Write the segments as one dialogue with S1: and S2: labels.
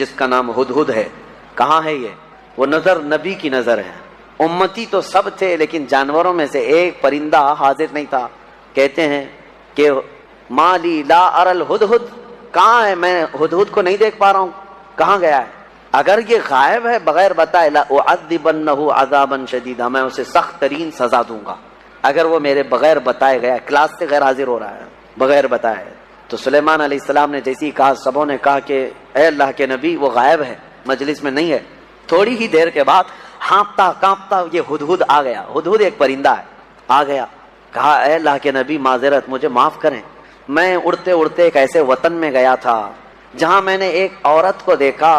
S1: جس کا نام ہدہد ہے. کہاں ہے یہ؟ وہ نظر نبی کی نظر ہے. امتی تو سب تھے لیکن جانوروں میں سے ایک پرندہ حاضر نہیں تھا. کہتے ہیں کہ مالی لا ارل ہدہد، کہاں ہے؟ میں ہدہد کو نہیں دیکھ پا رہا ہوں، کہاں گیا ہے؟ اگر یہ غائب ہے بغیر بتائے لأعذبنہ عذابا شدیدا، میں اسے سخت ترین سزا دوں گا. اگر وہ میرے بغیر بتائے گیا، کلاس سے غیر حاضر ہو رہا ہے بغیر بتائے. تو سلیمان علیہ السلام نے جیسے ہی کہا، سبوں نے کہا کہ اے اللہ کے نبی وہ غائب ہے، مجلس میں نہیں ہے. تھوڑی ہی دیر کے بعد ہانپتا کانپتا یہ ہدہد آ گیا. ہدہد ایک پرندہ ہے، آ گیا. کہا اے اللہ کے نبی معذرت، مجھے معاف کریں، میں اڑتے اڑتے ایک ایسے وطن میں گیا تھا جہاں میں نے ایک عورت کو دیکھا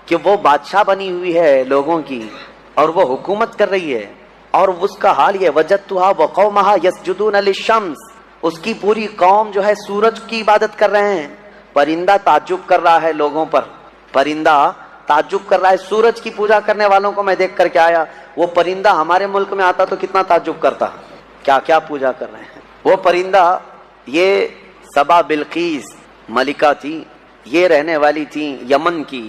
S1: کہ وہ بادشاہ بنی ہوئی ہے لوگوں کی اور وہ حکومت کر رہی ہے، اور اس کا حال یہ وجدتها وقومها يسجدون للشمس، اس کی پوری قوم جو ہے سورج کی عبادت کر رہے ہیں. پرندہ تعجب کر رہا ہے لوگوں پر، پرندہ تعجب کر رہا ہے سورج کی پوجا کرنے والوں کو میں دیکھ کر کے آیا. وہ پرندہ ہمارے ملک میں آتا تو کتنا تعجب کرتا، کیا کیا پوجا کر رہے ہیں. وہ پرندہ یہ سبا بلقیس ملکہ تھی، یہ رہنے والی تھی یمن کی،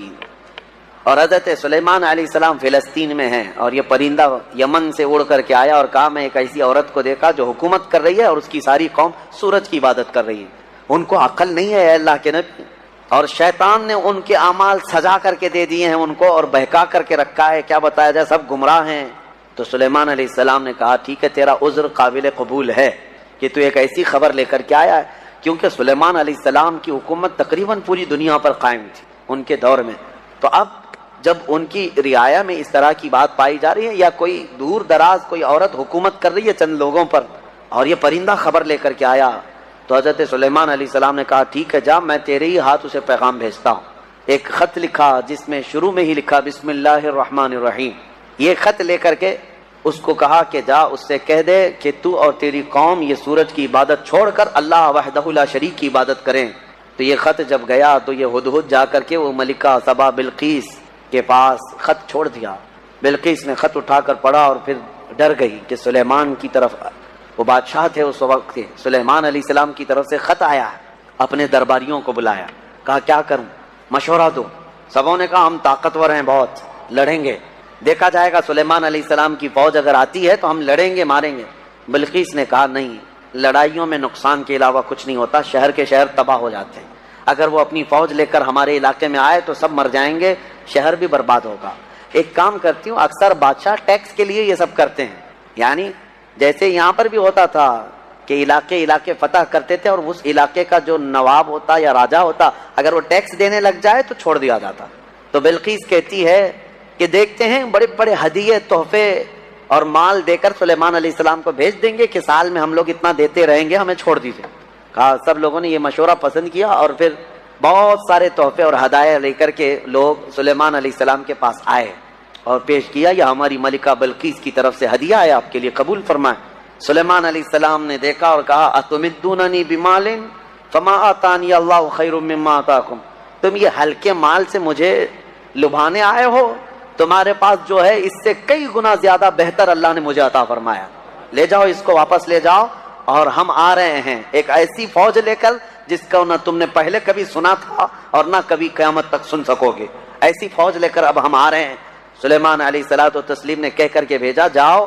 S1: اور حضرت سلیمان علیہ السلام فلسطین میں ہیں، اور یہ پرندہ یمن سے اڑ کر کے آیا اور کہا میں ایک ایسی عورت کو دیکھا جو حکومت کر رہی ہے اور اس کی ساری قوم سورج کی عبادت کر رہی ہے. ان کو عقل نہیں ہے اے اللہ کے نبی، اور شیطان نے ان کے اعمال سجا کر کے دے دیے ہیں ان کو اور بہکا کر کے رکھا ہے، کیا بتایا جائے، سب گمراہ ہیں. تو سلیمان علیہ السلام نے کہا ٹھیک ہے، تیرا عذر قابل قبول ہے کہ تو ایک ایسی خبر لے کر کے آیا ہے، کیونکہ سلیمان علیہ السلام کی حکومت تقریباً پوری دنیا پر قائم تھی ان کے دور میں. تو اب جب ان کی رعایا میں اس طرح کی بات پائی جا رہی ہے، یا کوئی دور دراز کوئی عورت حکومت کر رہی ہے چند لوگوں پر اور یہ پرندہ خبر لے کر کے آیا، تو حضرت سلیمان علیہ السلام نے کہا ٹھیک ہے جا، میں تیرے ہی ہاتھ اسے پیغام بھیجتا ہوں. ایک خط لکھا جس میں شروع میں ہی لکھا بسم اللہ الرحمن الرحیم. یہ خط لے کر کے اس کو کہا کہ جا اس سے کہہ دے کہ تو اور تیری قوم یہ سورج کی عبادت چھوڑ کر اللہ وحدہ لا شریک کی عبادت کریں. تو یہ خط جب گیا تو یہ ہدہد جا کر کے وہ ملکہ سبا بلقیس کے پاس خط چھوڑ دیا. بلقیس نے خط اٹھا کر پڑھا اور پھر ڈر گئی کہ سلیمان کی طرف، وہ بادشاہ تھے اس وقت کے، سلیمان علیہ السلام کی طرف سے خط آیا ہے. اپنے درباریوں کو بلایا، کہا کیا کروں، مشورہ دو. سبوں نے کہا ہم طاقتور ہیں بہت، لڑیں گے، دیکھا جائے گا سلیمان علیہ السلام کی فوج اگر آتی ہے تو ہم لڑیں گے ماریں گے. بلقیس نے کہا نہیں، لڑائیوں میں نقصان کے علاوہ کچھ نہیں ہوتا، شہر کے شہر تباہ ہو جاتے ہیں. اگر وہ اپنی فوج لے کر ہمارے علاقے میں آئے تو سب مر جائیں گے، شہر بھی برباد ہوگا. ایک کام کرتی ہوں، اکثر بادشاہ ٹیکس کے لیے یہ سب کرتے ہیں، یعنی جیسے یہاں پر بھی ہوتا تھا کہ علاقے فتح کرتے تھے اور اس علاقے کا جو نواب ہوتا یا راجا ہوتا اگر وہ ٹیکس دینے لگ جائے تو چھوڑ دیا جاتا. تو بلقیس کہتی ہے کہ دیکھتے ہیں بڑے بڑے ہدیے تحفے اور مال دے کر سلیمان علیہ السلام کو بھیج دیں گے کہ سال میں ہم لوگ اتنا دیتے رہیں گے، ہمیں چھوڑ دیجیے. کہا سب لوگوں نے یہ مشورہ پسند کیا اور پھر بہت سارے تحفے اور ہدایہ لے کر کے لوگ سلیمان علیہ السلام کے پاس آئے اور پیش کیا یہ ہماری ملکہ بلقیس کی طرف سے ہدیہ ہے، آپ کے لیے قبول فرمائیں. سلیمان علیہ السلام نے دیکھا اور کہا اتمدوننی بمال فما آتانی اللہ خیر مما آتاکم، تم یہ ہلکے مال سے مجھے لبھانے آئے ہو، تمہارے پاس جو ہے اس سے کئی گنا زیادہ بہتر اللہ نے مجھے عطا فرمایا، لے جاؤ اس کو واپس لے جاؤ. اور ہم آ رہے ہیں ایک ایسی فوج لے کر جس کا نہ تم نے پہلے کبھی سنا تھا اور نہ کبھی قیامت تک سن سکو گے، ایسی فوج لے کر اب ہم آ رہے ہیں. سلیمان علیہ الصلوۃ والتسلیم نے کہہ کر کے بھیجا جاؤ،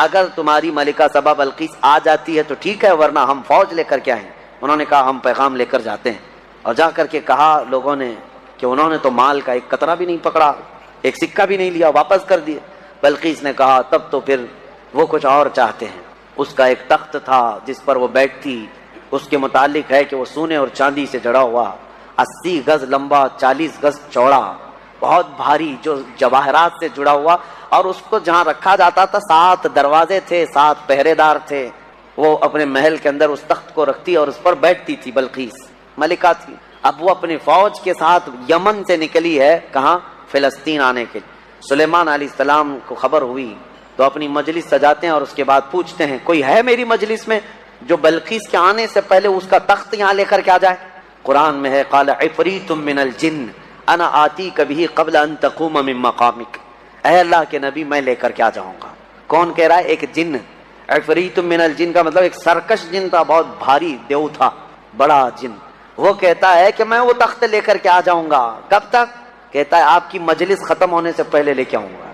S1: اگر تمہاری ملکہ سبا بلقیس آ جاتی ہے تو ٹھیک ہے ورنہ ہم فوج لے کر کے آئیں. انہوں نے کہا ہم پیغام لے کر جاتے ہیں. اور جا کر کے کہا لوگوں نے کہ انہوں نے تو مال کا ایک قطرہ بھی نہیں پکڑا، ایک سکہ بھی نہیں لیا، واپس کر دیے. بلقیس نے کہا تب تو پھر وہ کچھ اور چاہتے ہیں. اس کا ایک تخت تھا جس پر وہ بیٹھتی، اس کے متعلق ہے کہ وہ سونے اور چاندی سے جڑا ہوا، 80 گز لمبا 40 گز چوڑا، بہت بھاری، جو جواہرات سے جڑا ہوا. اور اس کو جہاں رکھا جاتا تھا 7 دروازے تھے، 7 پہرے دار تھے. وہ اپنے محل کے اندر اس تخت کو رکھتی اور اس پر بیٹھتی تھی. بلقیس ملکہ تھی. اب وہ اپنی فوج کے ساتھ یمن سے نکلی ہے، کہاں؟ فلسطین آنے کے لیے. سلیمان علیہ السلام کو خبر ہوئی تو اپنی مجلس سجاتے ہیں اور اس کے بعد پوچھتے ہیں کوئی ہے میری مجلس میں جو بلقیس کے آنے سے پہلے اس کا تخت یہاں لے کر کے آ جائے. قرآن میں ہے قال عفریت من الجن انا آتیک بہ قبل ان تقوم من مقامک، اے اللہ کے نبی میں لے کر کے آ جاؤں گا. کون کہہ رہا ہے؟ ایک جن. عفریت من الجن کا مطلب ایک سرکش جن تھا، بہت بھاری دیو تھا، بڑا جن. وہ کہتا ہے کہ میں وہ تخت لے کر کے آ جاؤں گا. کب تک؟ کہتا ہے آپ کی مجلس ختم ہونے سے پہلے لے کے آؤں گا.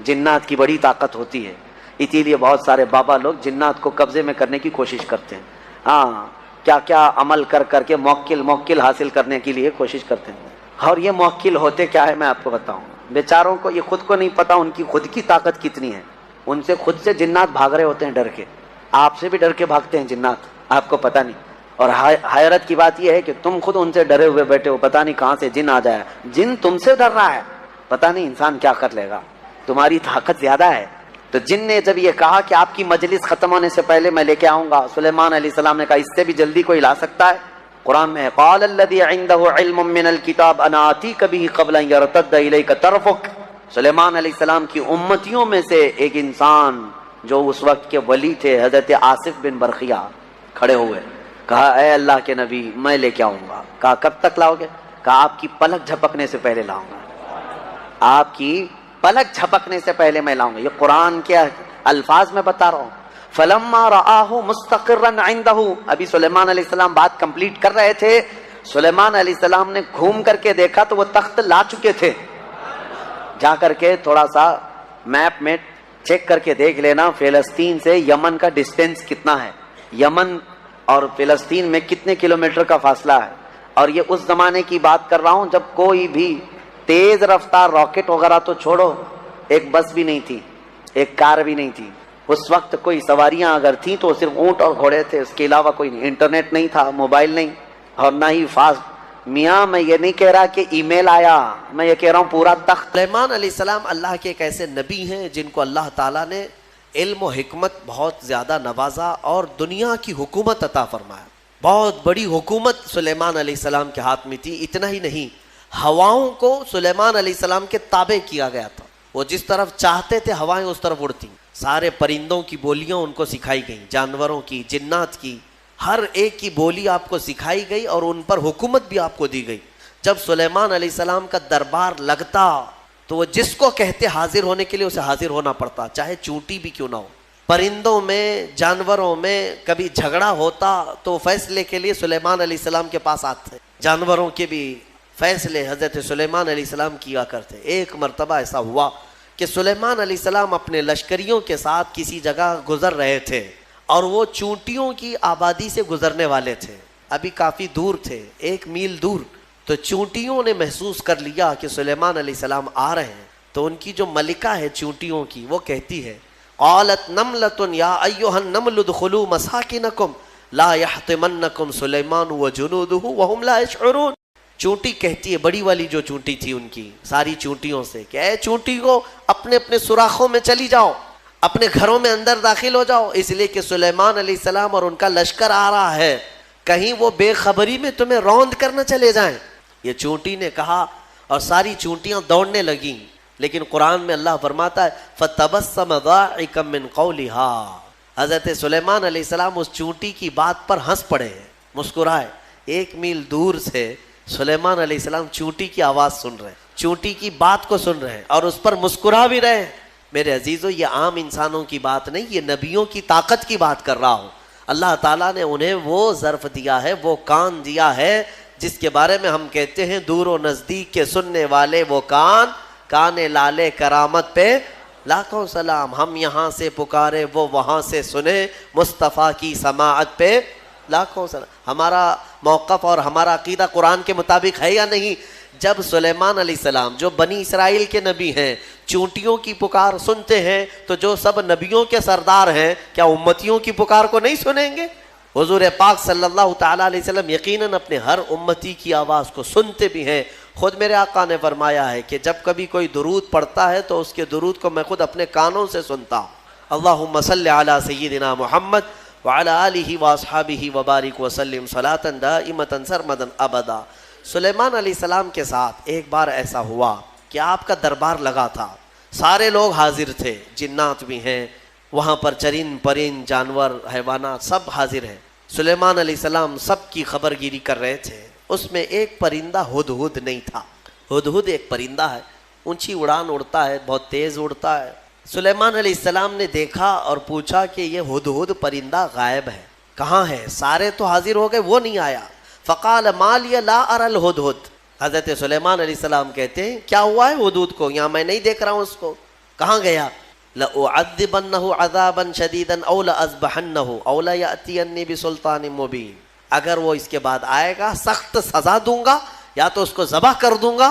S1: جنات کی بڑی طاقت ہوتی ہے، اسی لیے بہت سارے بابا لوگ جنات کو قبضے میں کرنے کی کوشش کرتے ہیں. ہاں، کیا کیا عمل کر کر کے موکل حاصل کرنے کے لیے کوشش کرتے ہیں. اور یہ موکل ہوتے کیا ہے میں آپ کو بتاؤں. بیچاروں کو یہ خود کو نہیں پتا ان کی خود کی طاقت کتنی ہے. ان سے خود سے جنات بھاگ رہے ہوتے ہیں ڈر کے. آپ سے بھی ڈر کے بھاگتے ہیں جنات، آپ کو پتہ نہیں. اور حیرت کی بات یہ ہے کہ تم خود ان سے ڈرے ہوئے بیٹھے ہو، پتہ نہیں کہاں سے جن آ جائے. جن تم سے ڈر رہا ہے، پتہ نہیں انسان کیا کر لے گا. تمہاری طاقت زیادہ ہے. تو جن نے جب یہ کہا کہ آپ کی مجلس ختم ہونے سے پہلے میں لے کے آؤں گا، سلیمان علیہ السلام نے کہا اس سے بھی جلدی کوئی لا سکتا ہے؟ قرآن میں ہے قال الذی عنده علم من الکتاب انا آتیک به قبل ان یرتد الیک طرفک. سلیمان علیہ السلام کی امتیوں میں سے ایک انسان جو اس وقت کے ولی تھے، حضرت آصف بن برخیہ، کھڑے ہوئے، کہا اے اللہ کے نبی میں لے کے آؤں گا. کہا کب تک لاؤ گے؟ کہا آپ کی پلک جھپکنے سے پہلے لاؤں گا. آپ کی پلک جھپکنے سے پہلے میں لاؤں گا. یہ قرآن کے الفاظ میں بتا رہا ہوں. فلما رآہ مستقرا عنده. ابھی سلیمان علیہ السلام بات کمپلیٹ کر رہے تھے. سلیمان علیہ السلام نے گھوم کر کے دیکھا تو وہ تخت لا چکے تھے. جا کر کے تھوڑا سا میپ میں چیک کر کے دیکھ لینا فلسطین سے یمن کا ڈسٹینس کتنا ہے، یمن اور فلسطین میں کتنے کلومیٹر کا فاصلہ ہے. اور یہ اس زمانے کی بات کر رہا ہوں جب کوئی بھی تیز رفتار راکٹ وغیرہ تو چھوڑو، ایک بس بھی نہیں تھی، ایک کار بھی نہیں تھی. اس وقت کوئی سواریاں اگر تھیں تو صرف اونٹ اور گھوڑے تھے، اس کے علاوہ کوئی نہیں. انٹرنیٹ نہیں تھا، موبائل نہیں، اور نہ ہی فاسٹ. میاں میں یہ نہیں کہہ رہا کہ ای میل آیا، میں یہ کہہ رہا ہوں پورا تخت.
S2: سلیمان علیہ السلام اللہ کے ایک ایسے نبی ہیں جن کو اللہ تعالیٰ نے علم و حکمت بہت زیادہ نوازا اور دنیا کی حکومت عطا فرمایا. بہت بڑی حکومت سلیمان علیہ السلام کے ہاتھ میں تھی. اتنا ہی نہیں، ہواؤں کو سلیمان علیہ السلام کے تابع کیا گیا تھا. وہ جس طرف چاہتے تھے ہوائیں اس طرف اڑتی. سارے پرندوں کی بولیاں ان کو سکھائی گئیں، جانوروں کی، جنات کی، ہر ایک کی بولی آپ کو سکھائی گئی اور ان پر حکومت بھی آپ کو دی گئی. جب سلیمان علیہ السلام کا دربار لگتا تو وہ جس کو کہتے حاضر ہونے کے لیے اسے حاضر ہونا پڑتا، چاہے چونٹی بھی کیوں نہ ہو. پرندوں میں، جانوروں میں کبھی جھگڑا ہوتا تو فیصلے کے لیے سلیمان علیہ السلام کے پاس آتے. جانوروں کے بھی فیصلے حضرت سلیمان علیہ السلام کیا کرتے. ایک مرتبہ ایسا ہوا کہ سلیمان علیہ السلام اپنے لشکریوں کے ساتھ کسی جگہ گزر رہے تھے اور وہ چونٹیوں کی آبادی سے گزرنے والے تھے. ابھی کافی دور تھے، 1 میل دور. تو چونٹیوں نے محسوس کر لیا کہ سلیمان علیہ السلام آ رہے ہیں. تو ان کی جو ملکہ ہے چونٹیوں کی، وہ کہتی ہے قالت نملۃ یا ایھا النمل ادخلوا مساکنکم لا یحطمنکم سلیمان وجنودہ وہم لا یشعرون. چونٹی کہتی ہے، بڑی والی جو چونٹی تھی ان کی ساری چونٹیوں سے، کہ اے چونٹی کو اپنے اپنے سوراخوں میں چلی جاؤ، اپنے گھروں میں اندر داخل ہو جاؤ، اس لیے کہ سلیمان علیہ السلام اور ان کا لشکر آ رہا ہے، کہیں وہ بے خبری میں تمہیں روند کرنا چلے جائیں. یہ چونٹی نے کہا اور ساری چونٹیاں دوڑنے لگیں. لیکن قرآن میں اللہ فرماتا ہے فَتَبَسَّمَ ضَاحِكًا مِّن قَوْلِهَا. حضرت سلیمان علیہ السلام اس چونٹی کی بات پر ہنس پڑے، مسکرائے. 1 میل دور سے سلیمان علیہ السلام چونٹی کی آواز سن رہے ہیں، چونٹی کی بات کو سن رہے ہیں اور اس پر مسکرا بھی رہے ہیں. میرے عزیزو، یہ عام انسانوں کی بات نہیں، یہ نبیوں کی طاقت کی بات کر رہا ہوں. اللہ تعالیٰ نے انہیں وہ ظرف دیا ہے، وہ کان دیا ہے جس کے بارے میں ہم کہتے ہیں دور و نزدیک کے سننے والے وہ کان لالے کرامت پہ لاکھوں سلام. ہم یہاں سے پکارے وہ وہاں سے سنے، مصطفیٰ کی سماعت پہ لاکھوں سلام. ہمارا موقف اور ہمارا عقیدہ قرآن کے مطابق ہے یا نہیں؟ جب سلیمان علیہ السلام جو بنی اسرائیل کے نبی ہیں چونٹیوں کی پکار سنتے ہیں تو جو سب نبیوں کے سردار ہیں کیا امتیوں کی پکار کو نہیں سنیں گے؟ حضور پاک صلی اللہ تعالیٰ علیہ وسلم یقیناً اپنے ہر امتی کی آواز کو سنتے بھی ہیں. خود میرے آقا نے فرمایا ہے کہ جب کبھی کوئی درود پڑھتا ہے تو اس کے درود کو میں خود اپنے کانوں سے سنتا ہوں. اللہم صلی علی سیدنا محمد وعلی آلہ واصحابہ وبارک وسلم صلاۃ دائمۃ سرمدا ابدا. سلیمان علیہ السلام کے ساتھ ایک بار ایسا ہوا کہ آپ کا دربار لگا تھا، سارے لوگ حاضر تھے، جنات بھی ہیں وہاں پر، چرند پرند جانور حیوانات سب حاضر ہیں. سلیمان علیہ السلام سب کی خبر گیری کر رہے تھے. اس میں ایک پرندہ ہدہد نہیں تھا. ہدہد ایک پرندہ ہے، اونچی اڑان اڑتا ہے، بہت تیز اڑتا ہے. سلیمان علیہ السلام نے دیکھا اور پوچھا کہ یہ ہدہد پرندہ غائب ہے، کہاں ہے؟ سارے تو حاضر ہو گئے، وہ نہیں آیا. فقال ما لی لا اری الہدہد. حضرت سلیمان علیہ السلام کہتے ہیں کیا ہوا ہے ہدہد کو؟ یہاں میں نہیں دیکھ رہا ہوں اس کو، کہاں گیا؟ لَأُعَذِّبَنَّهُ عَذَابًا شَدِيدًا أَوْ لَأَذْبَحَنَّهُ أَوْ لَيَأْتِيَنِّي بِسُلْطَانٍ مُبِينٍ، اگر وہ اس کے بعد آئے گا سخت سزا دوں گا، یا تو اس کو ذبح کر دوں گا،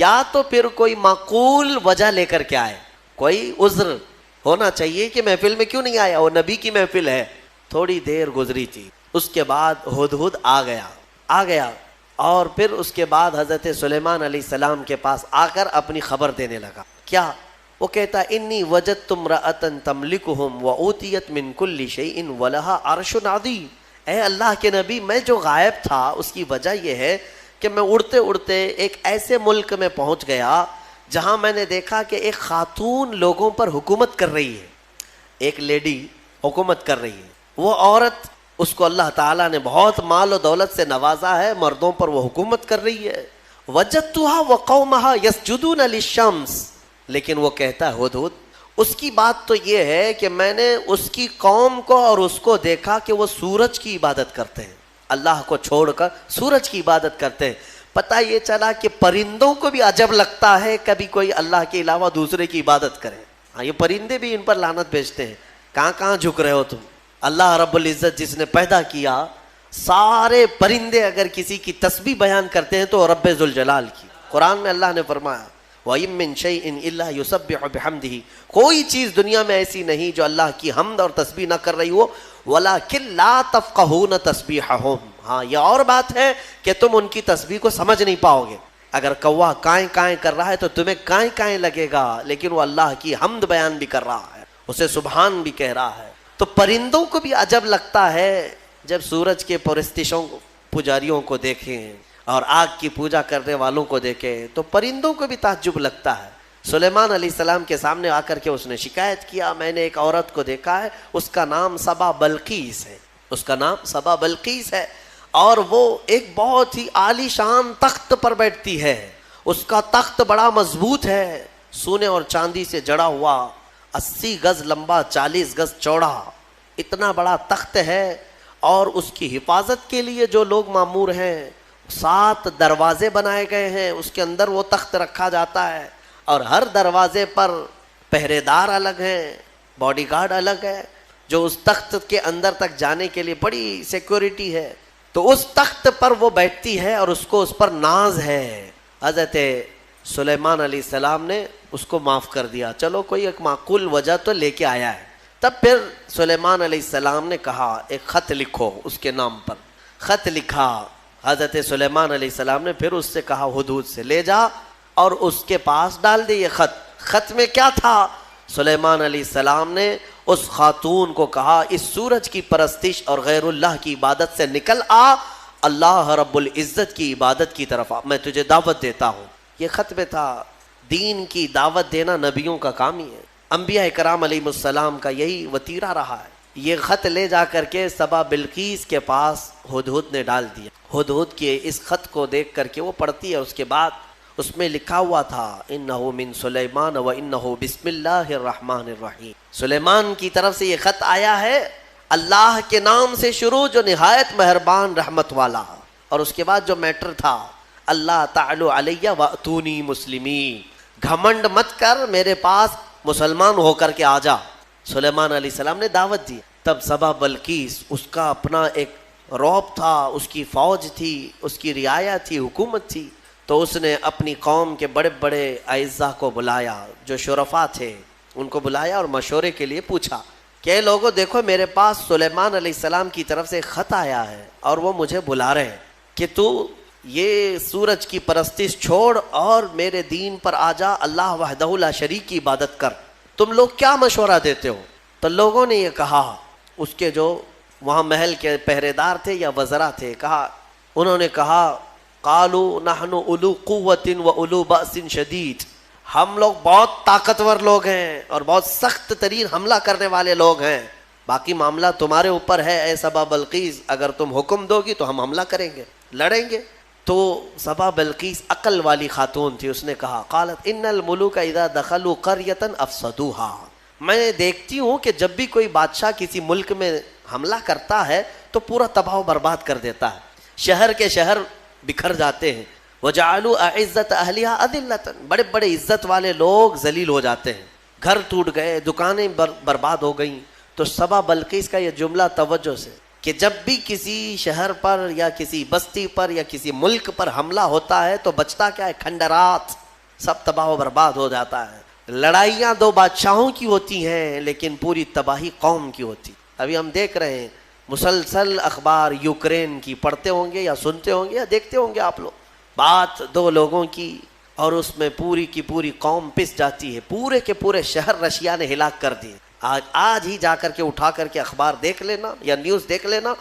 S2: یا تو پھر کوئی معقول وجہ لے کر کے آئے، کوئی عذر ہونا چاہیے کہ محفل میں کیوں نہیں آیا، وہ نبی کی محفل ہے۔ تھوڑی دیر گزری تھی، اس کے بعد ہدہد آ گیا اور پھر اس کے بعد حضرت سلیمان علیہ السلام کے پاس آ کر اپنی خبر دینے لگا۔ کیا؟ وہ کہتا انی وجدت امرأۃ تملکہم وأوتیت من کل شیء ولہا عرش عظیم۔ اے اللہ کے نبی، میں جو غائب تھا اس کی وجہ یہ ہے کہ میں اڑتے اڑتے ایک ایسے ملک میں پہنچ گیا جہاں میں نے دیکھا کہ ایک خاتون لوگوں پر حکومت کر رہی ہے، ایک لیڈی حکومت کر رہی ہے۔ وہ عورت، اس کو اللہ تعالیٰ نے بہت مال و دولت سے نوازا ہے، مردوں پر وہ حکومت کر رہی ہے۔ وجدتها وقومها يسجدون للشمس، لیکن وہ کہتا ہے ہدہد، اس کی بات تو یہ ہے کہ میں نے اس کی قوم کو اور اس کو دیکھا کہ وہ سورج کی عبادت کرتے ہیں، اللہ کو چھوڑ کر سورج کی عبادت کرتے ہیں۔ پتہ یہ چلا کہ پرندوں کو بھی عجب لگتا ہے کبھی کوئی اللہ کے علاوہ دوسرے کی عبادت کرے۔ ہاں، یہ پرندے بھی ان پر لعنت بھیجتے ہیں، کہاں کہاں جھک رہے ہو تم؟ اللہ رب العزت جس نے پیدا کیا، سارے پرندے اگر کسی کی تسبیح بیان کرتے ہیں تو رب ذوالجلال کی۔ قرآن میں اللہ نے فرمایا وَإِن مِّن شَيْءٍ إِلَّا يُسَبِّحُ بِحَمْدِهِ، کوئی چیز دنیا میں ایسی نہیں جو اللہ کی حمد اور تسبیح نہ کر رہی ہو، وَلَٰكِن لَا تَفْقَهُونَ تَسْبِيحَهُمْ، ہاں یہ اور بات ہے کہ تم ان کی تسبیح کو سمجھ نہیں پاؤ گے۔ اگر کوا کائیں کائیں کر رہا ہے تو تمہیں کائیں کائیں لگے گا، لیکن وہ اللہ کی حمد بیان بھی کر رہا ہے، اسے سبحان بھی کہہ رہا ہے۔ تو پرندوں کو بھی عجب لگتا ہے جب سورج کے پرستشوں پجاریوں کو دیکھیں اور آگ کی پوجا کرنے والوں کو دیکھیں تو پرندوں کو بھی تعجب لگتا ہے۔ سلیمان علیہ السلام کے سامنے آ کر کے اس نے شکایت کیا، میں نے ایک عورت کو دیکھا ہے، اس کا نام سبا بلقیس ہے، اس کا نام سبا بلقیس ہے، اور وہ ایک بہت ہی عالی شان تخت پر بیٹھتی ہے، اس کا تخت بڑا مضبوط ہے، سونے اور چاندی سے جڑا ہوا، 80 گز لمبا 40 گز چوڑا، اتنا بڑا تخت ہے، اور اس کی حفاظت کے لیے جو لوگ مامور ہیں 7 دروازے بنائے گئے ہیں، اس کے اندر وہ تخت رکھا جاتا ہے، اور ہر دروازے پر پہرے دار الگ ہیں، باڈی گارڈ الگ ہے، جو اس تخت کے اندر تک جانے کے لیے بڑی سیکورٹی ہے۔ تو اس تخت پر وہ بیٹھتی ہے اور اس کو اس پر ناز ہے۔ حضرت سلیمان علیہ السلام نے اس کو معاف کر دیا، چلو کوئی ایک معقول وجہ تو لے کے آیا ہے۔ تب پھر سلیمان علیہ السلام نے کہا ایک خط لکھو اس کے نام پر، خط لکھا۔ حضرت سلیمان علیہ السلام نے پھر اس سے کہا ہدہد سے لے جا اور اس کے پاس ڈال دے یہ خط۔ خط میں کیا تھا؟ سلیمان علیہ السلام نے اس خاتون کو کہا اس سورج کی پرستش اور غیر اللہ کی عبادت سے نکل آ، اللہ رب العزت کی عبادت کی طرف آ، میں تجھے دعوت دیتا ہوں۔ یہ خط میں تھا۔ دین کی دعوت دینا نبیوں کا کام ہی ہے، انبیاء کرام علیہ السلام کا یہی وتیرہ رہا ہے۔ یہ خط لے جا کر کے سبا بلقیس کے پاس ہدہد نے ڈال دیا۔ ہدہد کے اس خط کو دیکھ کر کے وہ پڑھتی ہے، اس کے بعد اس میں لکھا ہوا تھا انہو من سلیمان و انہو بسم اللہ الرحمن الرحیم، سلیمان کی طرف سے یہ خط آیا ہے، اللہ کے نام سے شروع جو نہایت مہربان رحمت والا، اور اس کے بعد جو میٹر تھا اللہ تعالی علیہ واتونی مسلمین، گھمنڈ مت کر، میرے پاس مسلمان ہو کر کے آ جا۔ سلیمان علیہ السلام نے دعوت دی۔ تب سبا بلقیس، اس کا اپنا ایک رعب تھا، اس کی فوج تھی، اس کی رعایا تھی، حکومت تھی، تو اس نے اپنی قوم کے بڑے بڑے اعزاء کو بلایا، جو شرفاء تھے ان کو بلایا اور مشورے کے لیے پوچھا کہ لوگوں دیکھو میرے پاس سلیمان علیہ السلام کی طرف سے خط آیا ہے اور وہ مجھے بلا رہے ہیں کہ تو یہ سورج کی پرستش چھوڑ اور میرے دین پر آ جا، اللہ وحدہ لا شریک کی عبادت کر، تم لوگ کیا مشورہ دیتے ہو؟ تو لوگوں نے یہ کہا، اس کے جو وہاں محل کے پہرے دار تھے یا وزراء تھے، انہوں نے کہا قالوا نحن اولو قوت و اولو بأس شدید، ہم لوگ بہت طاقتور لوگ ہیں اور بہت سخت ترین حملہ کرنے والے لوگ ہیں، باقی معاملہ تمہارے اوپر ہے اے سبا بلقیس، اگر تم حکم دو گی تو ہم حملہ کریں گے، لڑیں گے۔ تو سبا بلقیس عقل والی خاتون تھی، اس نے کہا قالت ان الملوک اذا دخلوا قریۃ افسدوها، میں دیکھتی ہوں کہ جب بھی کوئی بادشاہ کسی ملک میں حملہ کرتا ہے تو پورا تباہ و برباد کر دیتا ہے، شہر کے شہر بکھر جاتے ہیں، وجعلوا اعزت اہلها اذلۃ، بڑے بڑے عزت والے لوگ ذلیل ہو جاتے ہیں، گھر ٹوٹ گئے، دکانیں برباد ہو گئیں۔ تو سبا بلقیس کا یہ جملہ توجہ سے کہ جب بھی کسی شہر پر یا کسی بستی پر یا کسی ملک پر حملہ ہوتا ہے تو بچتا کیا ہے؟ کھنڈرات، سب تباہ و برباد ہو جاتا ہے۔ لڑائیاں دو بادشاہوں کی ہوتی ہیں لیکن پوری تباہی قوم کی ہوتی۔ ابھی ہم دیکھ رہے ہیں مسلسل اخبار یوکرین کی پڑھتے ہوں گے یا سنتے ہوں گے یا دیکھتے ہوں گے آپ لوگ، بات دو لوگوں کی اور اس میں پوری کی پوری قوم پس جاتی ہے، پورے کے پورے شہر رشیا نے ہلاک کر دیے۔ آج ہی جا کر کے اٹھا کر کے اخبار دیکھ لینا یا نیوز دیکھ لینا،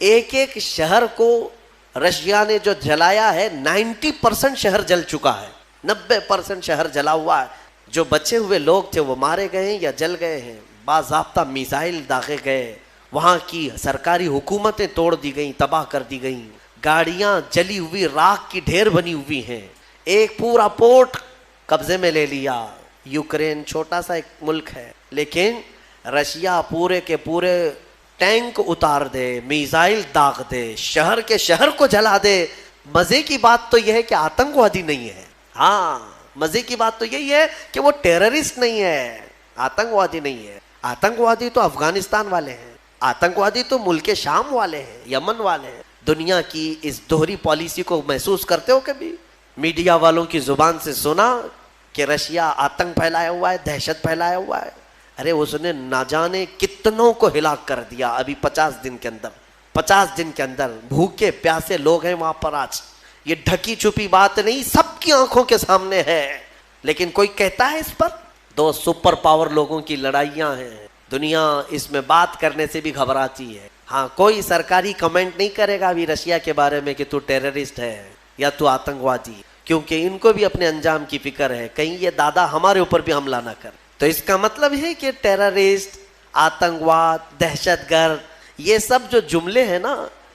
S2: ایک ایک شہر کو رشیا نے جو جلایا ہے 90% شہر جل چکا ہے، 90% شہر جلا ہوا ہے۔ جو بچے ہوئے لوگ تھے وہ مارے گئے ہیں یا جل گئے ہیں، باضابطہ میزائل داغے گئے، وہاں کی سرکاری حکومتیں توڑ دی گئیں، تباہ کر دی گئیں، گاڑیاں جلی ہوئی راکھ کی ڈھیر بنی ہوئی ہیں، ایک پورا پورٹ قبضے میں لے لیا۔ یوکرین چھوٹا سا ایک ملک ہے لیکن رشیا پورے کے پورے ٹینک اتار دے، میزائل داغ دے، شہر کے شہر کو جلا دے۔ مزے کی بات تو یہ ہے کہ آتنکوادی نہیں ہے، ہاں مزے کی بات تو یہی ہے کہ وہ ٹیررسٹ نہیں ہے، آتنکوادی نہیں ہے۔ آتنکوادی تو افغانستان والے ہیں، آتنکوادی تو ملک شام والے ہیں، یمن والے ہیں۔ دنیا کی اس دوہری پالیسی کو محسوس کرتے ہو کبھی؟ میڈیا والوں کی زبان سے سنا کہ رشیا آتنک پھیلایا ہوا ہے، دہشت پھیلایا ہوا ہے؟ ارے اس نے نہ جانے کتنوں کو ہلاک کر دیا ابھی 50 دن کے اندر، 50 دن کے اندر۔ بھوکے پیاسے لوگ ہیں وہاں پر آج، یہ ڈھکی چھپی بات نہیں، سب کی آنکھوں کے سامنے ہے، لیکن کوئی کہتا ہے اس پر؟ دو سپر پاور لوگوں کی لڑائیاں ہیں، دنیا اس میں بات کرنے سے بھی گھبراتی ہے۔ ہاں کوئی سرکاری کمنٹ نہیں کرے گا ابھی رشیا کے بارے میں کہ تو ٹیررسٹ ہے یا تو آتنکوادی، کیونکہ ان کو بھی اپنے انجام کی فکر ہے، کہیں یہ دادا ہمارے اوپر بھی حملہ نہ کر۔ تو اس کا مطلب ہے کہ ٹیررسٹ، آتنکواد، دہشت گرد، یہ سب جو جملے ہیں نا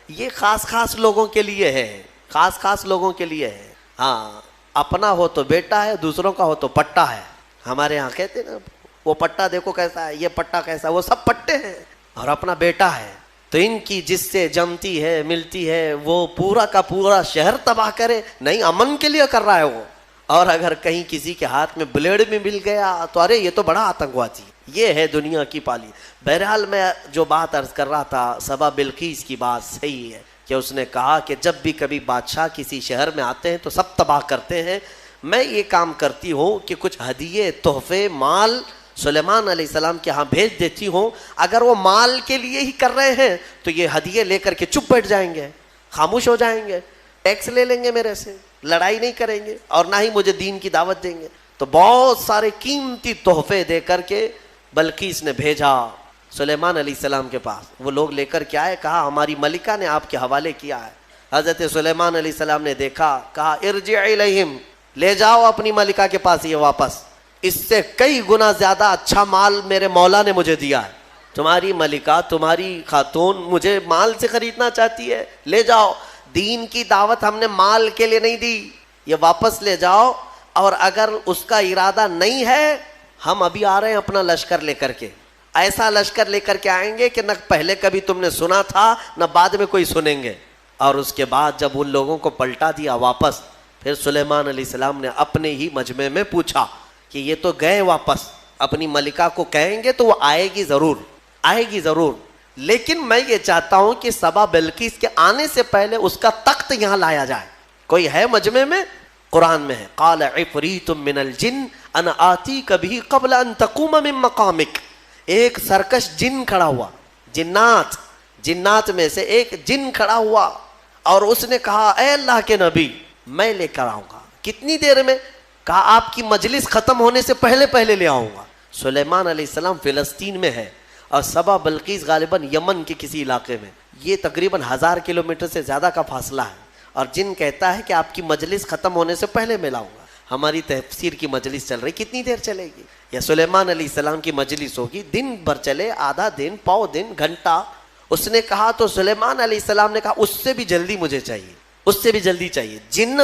S2: یہ خاص خاص لوگوں کے لیے ہے، خاص خاص لوگوں کے لیے ہے۔ ہاں اپنا ہو تو بیٹا ہے، دوسروں کا ہو تو پٹا ہے۔ ہمارے یہاں کہتے ہیں نا وہ پٹا دیکھو کیسا ہے، یہ پٹا کیسا ہے، وہ سب پٹے ہیں اور اپنا بیٹا ہے۔ تو ان کی جس سے جمتی ہے ملتی ہے وہ پورا کا پورا شہر تباہ کرے، نہیں امن کے لیے کر رہا ہے وہ۔ اور اگر کہیں کسی کے ہاتھ میں بلیڈ میں مل گیا تو ارے یہ تو بڑا آتنکوادی، یہ ہے دنیا کی پالی۔ بہرحال میں جو بات عرض کر رہا تھا، سبا بلقیس کی بات صحیح ہے کہ اس نے کہا کہ جب بھی کبھی بادشاہ کسی شہر میں آتے ہیں تو سب تباہ کرتے ہیں، میں یہ کام کرتی ہوں کہ کچھ ہدیے، تحفے، مال سلیمان علیہ السلام کے ہاں بھیج دیتی ہوں۔ اگر وہ مال کے لیے ہی کر رہے ہیں تو یہ ہدیے لے کر کے چپ بیٹھ جائیں گے، خاموش ہو جائیں گے، ٹیکس لے لیں گے میرے سے، لڑائی نہیں کریں گے اور نہ ہی مجھے دین کی دعوت دیں گے۔ تو بہت سارے قیمتی تحفے دے کر کے بلقیس نے بھیجا سلیمان علیہ السلام کے پاس۔ وہ لوگ لے کر کے آئے، کہا ہماری ملکہ نے آپ کے حوالے کیا ہے۔ حضرت سلیمان علیہ السلام نے دیکھا، کہا ارجع الیہم، لے جاؤ اپنی ملکہ کے پاس یہ واپس، اس سے کئی گنا زیادہ اچھا مال میرے مولا نے مجھے دیا ہے۔ تمہاری ملکہ، تمہاری خاتون مجھے مال سے خریدنا چاہتی ہے، لے جاؤ، دین کی دعوت ہم نے مال کے لیے نہیں دی، یہ واپس لے جاؤ۔ اور اگر اس کا ارادہ نہیں ہے، ہم ابھی آ رہے ہیں اپنا لشکر لے کر کے، ایسا لشکر لے کر کے آئیں گے کہ نہ پہلے کبھی تم نے سنا تھا نہ بعد میں کوئی سنیں گے۔ اور اس کے بعد جب ان لوگوں کو پلٹا دیا واپس، پھر سلیمان علیہ السلام نے اپنے ہی مجمع میں پوچھا کہ یہ تو گئے واپس، اپنی ملکہ کو کہیں گے تو وہ آئے گی ضرور، آئے گی ضرور، لیکن میں یہ چاہتا ہوں کہ سبا بلقیس کے آنے سے پہلے اس کا تخت یہاں لایا جائے۔ کوئی ہے مجمع میں؟ قرآن میں ہے، قال عفریت من الجن انا آتیک بہ قبل ان تقوم من مقامک۔ ایک سرکش جن کھڑا ہوا، جنات میں سے ایک جن کھڑا ہوا اور اس نے کہا اے اللہ کے نبی میں لے کر آؤں گا۔ کتنی دیر میں؟ کہا آپ کی مجلس ختم ہونے سے پہلے لے آؤں گا۔ سلیمان علیہ السلام فلسطین میں ہے اور سبا بلقیس غالباً یمن کے کسی علاقے میں، یہ تقریباً 1000 کلومیٹر سے زیادہ کا فاصلہ ہے، اور جن کہتا ہے کہ آپ کی مجلس ختم ہونے سے پہلے میں لاؤں گا۔ ہماری تفسیر کی مجلس چل رہی، کتنی دیر چلے گی؟ یا سلیمان علیہ السلام کی مجلس ہوگی، دن بھر چلے، آدھا دن، پاؤ دن، گھنٹہ۔ اس نے کہا تو سلیمان علیہ السلام نے کہا اس سے بھی جلدی مجھے چاہیے، اس سے بھی جلدی چاہیے۔ جن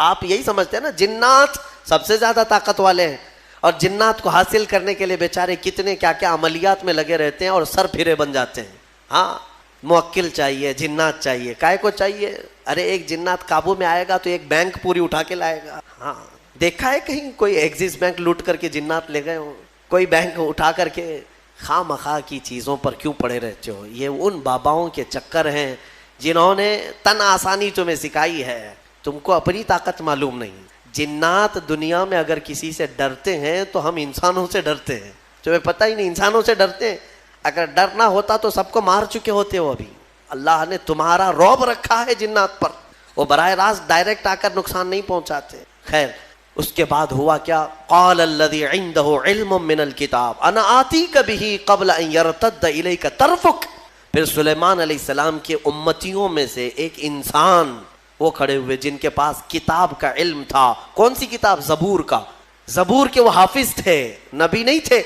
S2: آپ یہی سمجھتے ہیں نا جنات سب سے زیادہ طاقت والے ہیں، اور جنات کو حاصل کرنے کے لیے بیچارے کتنے کیا کیا عملیات میں لگے رہتے ہیں اور سر پھرے بن جاتے ہیں۔ ہاں موکل چاہیے, جنات چاہیے. کائے کو چاہیے؟ ارے ایک جنات قابو میں آئے گا تو ایک بینک پوری اٹھا کے لائے گا. ہاں دیکھا ہے کہیں کوئی ایکسس بینک لوٹ کر کے جنات لے گئے ہوں؟ کوئی بینک اٹھا کر کے خواہ مخواہ کی چیزوں پر کیوں پڑے رہتے ہو؟ یہ ان باباؤں کے چکر ہیں جنہوں نے تن آسانی تمہیں سکھائی ہے, تم کو اپنی طاقت معلوم نہیں. جنات دنیا میں اگر کسی سے ڈرتے ہیں تو ہم انسانوں سے ڈرتے ہیں. تمہیں پتہ ہی نہیں, انسانوں سے ڈرتے ہیں. اگر ڈر نہ ہوتا تو سب کو مار چکے ہوتے ہو. ابھی اللہ نے تمہارا رعب رکھا ہے جنات پر, وہ براہ راست ڈائریکٹ آ کر نقصان نہیں پہنچاتے. خیر, اس کے بعد ہوا کیا؟ قال الذی عنده علم من الکتاب انا آتیک به قبل ان یرتد الیک طرفک. پھر سلیمان علیہ السلام کے امتیوں میں سے ایک انسان وہ کھڑے ہوئے جن کے پاس کتاب کا علم تھا. کون سی کتاب؟ زبور کا. زبور کے وہ حافظ تھے, نبی نہیں تھے.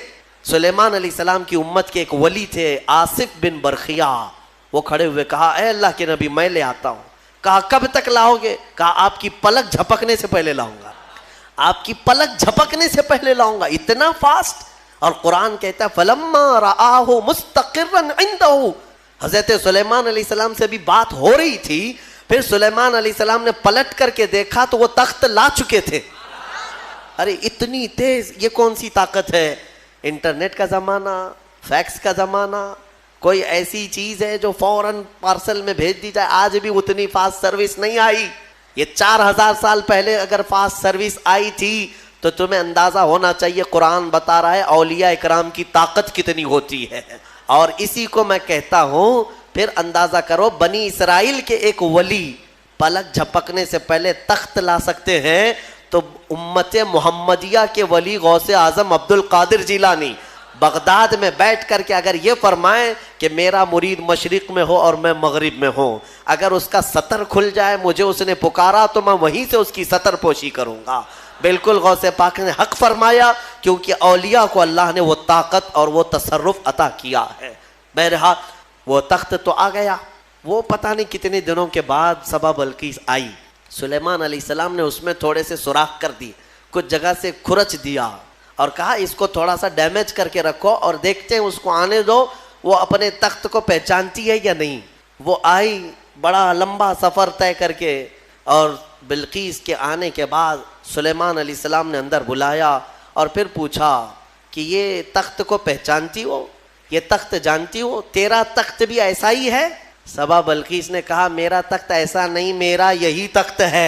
S2: سلیمان علیہ السلام کی امت کے ایک ولی تھے, آصف بن برخیا. وہ کھڑے ہوئے کہا اے اللہ کے نبی میں لے آتا ہوں. کہا کب تک لاؤ گے؟ کہا آپ کی پلک جھپکنے سے پہلے لاؤں گا. آپ کی پلک جھپکنے سے پہلے لاؤں گا. اتنا فاسٹ. اور قرآن کہتا ہے فلما رآہ مستقرا عنده. حضرت سلیمان علیہ السلام سے بھی بات ہو رہی تھی, پھر سلیمان علیہ السلام نے پلٹ کر کے دیکھا تو وہ تخت لا چکے تھے. ارے اتنی تیز, یہ کون سی طاقت ہے؟ انٹرنیٹ کا زمانہ, فیکس کا زمانہ, کوئی ایسی چیز ہے جو فوراً پارسل میں بھیج دی جائے. آج بھی اتنی فاسٹ سروس نہیں آئی. یہ 4000 سال پہلے اگر فاسٹ سروس آئی تھی تو تمہیں اندازہ ہونا چاہیے قرآن بتا رہا ہے اولیاء اکرام کی طاقت کتنی ہوتی ہے. اور اسی کو میں کہتا ہوں, پھر اندازہ کرو بنی اسرائیل کے ایک ولی پلک جھپکنے سے پہلے تخت لا سکتے ہیں, تو امت محمدیہ کے ولی غوث اعظم عبد القادر جیلانی بغداد میں بیٹھ کر کے اگر یہ فرمائیں کہ میرا مرید مشرق میں ہو اور میں مغرب میں ہوں, اگر اس کا سطر کھل جائے, مجھے اس نے پکارا تو میں وہیں سے اس کی سطر پوشی کروں گا. بالکل غوث پاک نے حق فرمایا, کیونکہ اولیاء کو اللہ نے وہ طاقت اور وہ تصرف عطا کیا ہے. بہرحال وہ تخت تو آ گیا. وہ پتہ نہیں کتنے دنوں کے بعد سبا بلقیس آئی. سلیمان علیہ السلام نے اس میں تھوڑے سے سوراخ کر دی, کچھ جگہ سے کھرچ دیا اور کہا اس کو تھوڑا سا ڈیمیج کر کے رکھو اور دیکھتے ہیں اس کو آنے دو وہ اپنے تخت کو پہچانتی ہے یا نہیں. وہ آئی بڑا لمبا سفر طے کر کے, اور بلقیس کے آنے کے بعد سلیمان علیہ السلام نے اندر بلایا اور پھر پوچھا کہ یہ تخت کو پہچانتی ہو, یہ تخت جانتی ہو, تیرا تخت بھی ایسا ہی ہے؟ سبا بلقیس نے کہا میرا تخت ایسا نہیں, میرا یہی تخت ہے.